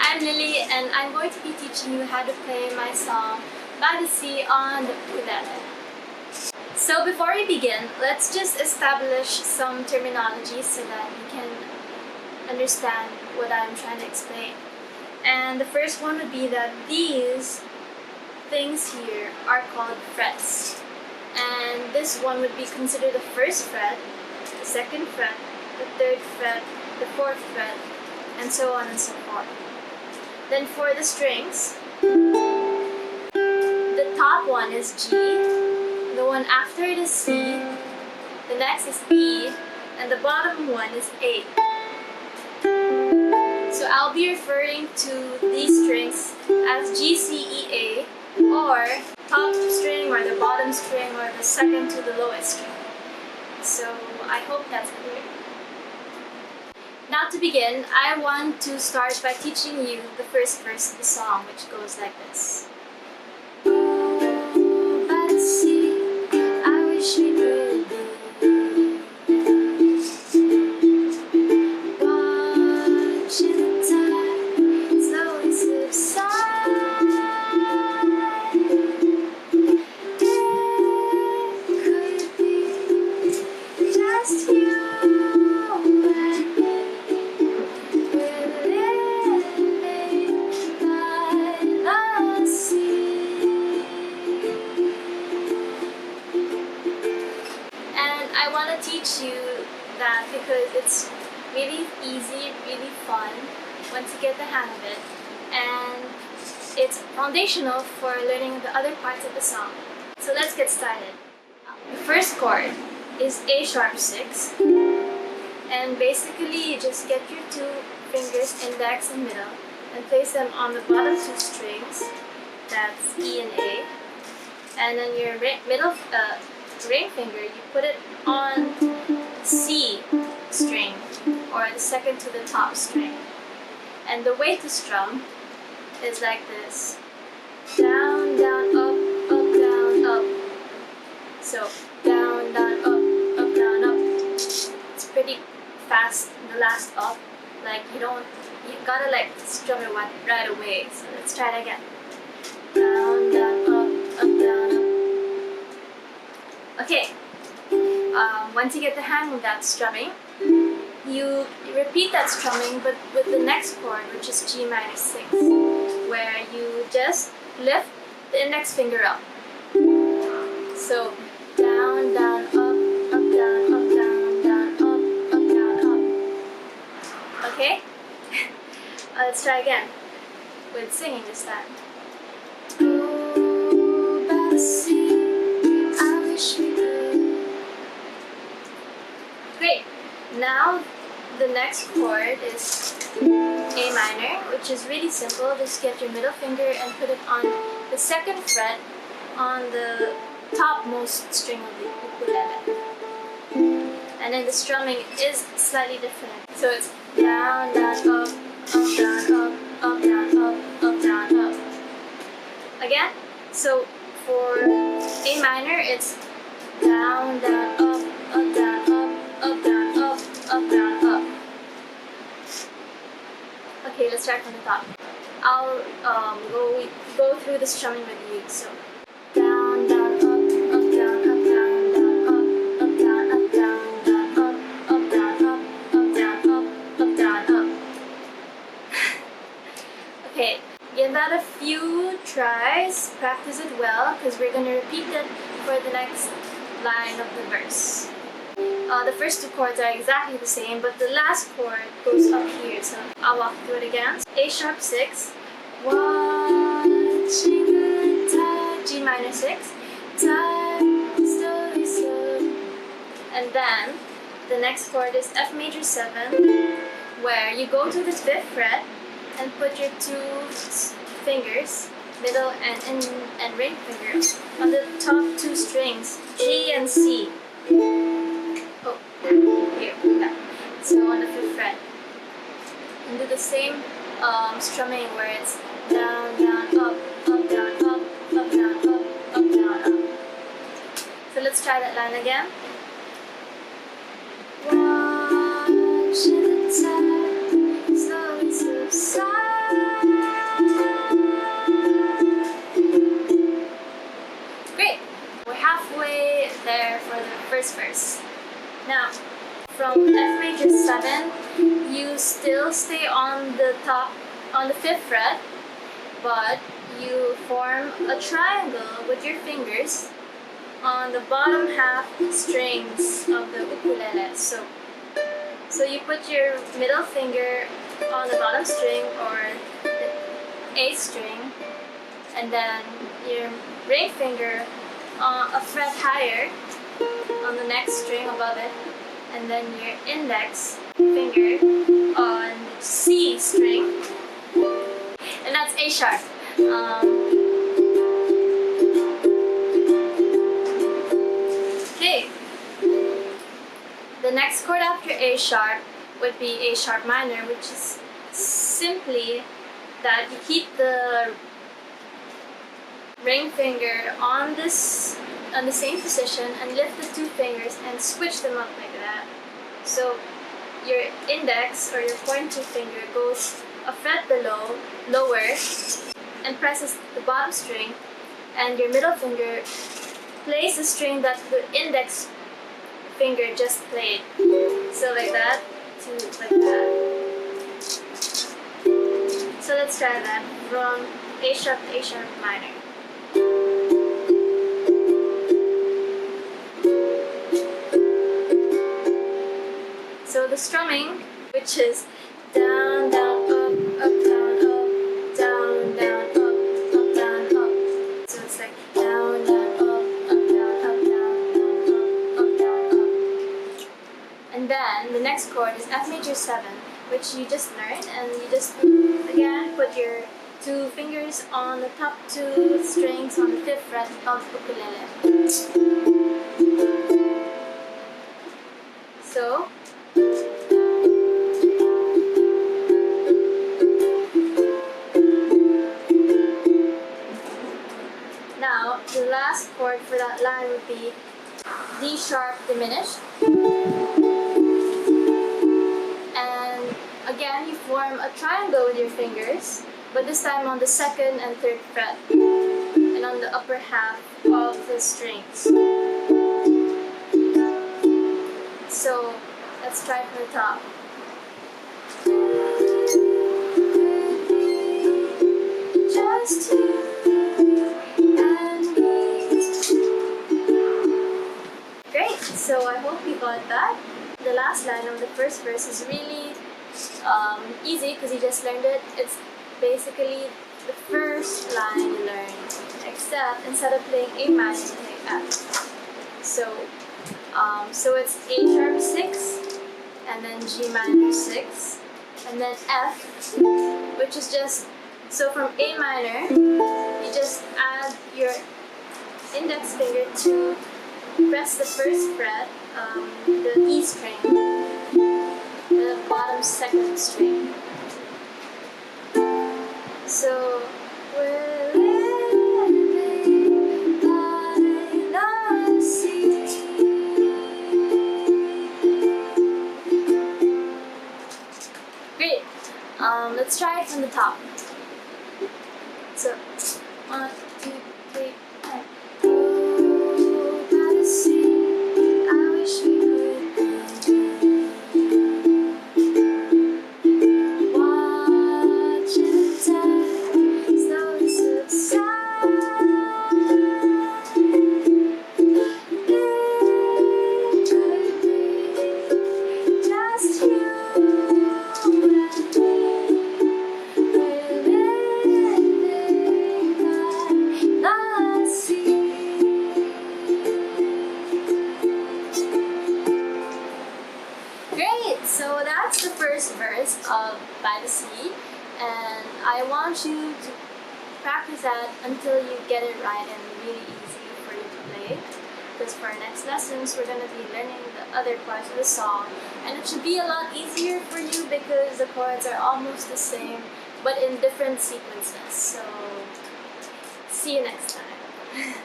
I'm Lily and I'm going to be teaching you how to play my song By the Sea on the Ukulele. So before we begin, let's just establish some terminology so that you can understand what I'm trying to explain. And the first one would be that these things here are called frets. And this one would be considered the first fret, the second fret, the third fret, the fourth fret, and so on and so forth. Then for the strings, the top one is G, the one after it is C, the next is E, and the bottom one is A. So I'll be referring to these strings as G, C, E, A, or top string or the bottom string or the second to the lowest string. So I hope that's clear. Now to begin, I want to start by teaching you the first verse of the song, which goes like this. Oh, by the sea, I wish we could be. Watching the tide slowly subside. It could be just you. I want to teach you that because it's really easy, really fun once you get the hang of it, and it's foundational for learning the other parts of the song. So let's get started. The first chord is A sharp 6, and basically you just get your two fingers, index and middle, and place them on the bottom two strings, that's E and A, and then your middle ring finger, you put it on C string, or the second to the top string. And the way to strum is like this. Down, down, up, up, down, up. So, down, down, up, down, up. It's pretty fast, the last up. Like, you gotta like strum it right away. So let's try it again. Down, down, up, down, up. Okay, once you get the hang of that strumming, you repeat that strumming but with the next chord, which is G minor 6, where you just lift the index finger up. So, down, down, up, down, up, down, down, up, down, up. Okay? Let's try again, with singing this time. Oh, by the sea, I wish we could. Great. Now the next chord is A minor, which is really simple. Just get your middle finger and put it on the second fret on the topmost string of the ukulele. And then the strumming is slightly different. So it's down, down, up, down, up, down, up, down, up. Again. So for A minor, it's down, down, up, down, up, down, up, down, up. Okay, let's start from the top. I'll go through the strumming with you. So down, down, up, down, down, down, up, down, down, up, down, down, up. Okay, give that a few tries. Practice it well, because we're gonna repeat it for the next line of the verse. The first two chords are exactly the same, but the last chord goes up here, so I'll walk through it again. A sharp 6, watching the tide, G minor 6, tide slowly slow. And then the next chord is F major 7, where you go to the 5th fret and put your two fingers, middle and ring finger, on the top two strings, G and C. Oh, here, yeah. So on the 5th fret. And do the same strumming where it's down, down, up, down, up, down, up, down, up. So let's try that line again. Watching the tide slowly subside. stay on the top, on the 5th fret, but you form a triangle with your fingers on the bottom half strings of the ukulele. So you put your middle finger on the bottom string or the A string, and then your ring finger a fret higher on the next string above it, and then your index finger on C string, and that's A sharp. Okay. The next chord after A sharp would be A sharp minor, which is simply that you keep the ring finger on the same position and lift the 2 fingers and switch them up like that. So your index or your pointer finger goes a fret below, lower, and presses the bottom string, and your middle finger plays the string that the index finger just played. So like that to like that. So let's try that from A sharp to A sharp minor. So the strumming, which is down, down, up, down, up, down, down, up, down, up. So it's like down, down, up, down, up, down, down, up. And then the next chord is F major 7, which you just learned, and you just again put your 2 fingers on the top 2 strings on the 5th fret of ukulele. So now the last chord for that line would be D sharp diminished. And again you form a triangle with your fingers, but this time on the 2nd and 3rd fret and on the upper half of the strings. So let's try from the top. Just you and me. Great, so I hope you got that. The last line of the first verse is really easy because you just learned it. It's basically the first line you learned, except instead of playing A minor, you play F. So it's A sharp 6, and then G minor 6, and then F, which is just, so from A minor, you just add your index finger to press the 1st fret, the E string, the bottom 2nd string. So we're living by the sea. Great. Let's try it from the top. So 1, 2, 3, and oh, by the sea, I wish we could watch it slowly subside. It could be just you and me. We're living by the sea. Great! So that's the first verse of By the Sea, and I want you to practice that until you get it right and really easy for you to play. Because for our next lessons, we're going to be learning the other parts of the song, and it should be a lot easier for you because the chords are almost the same, but in different sequences. So see you next time.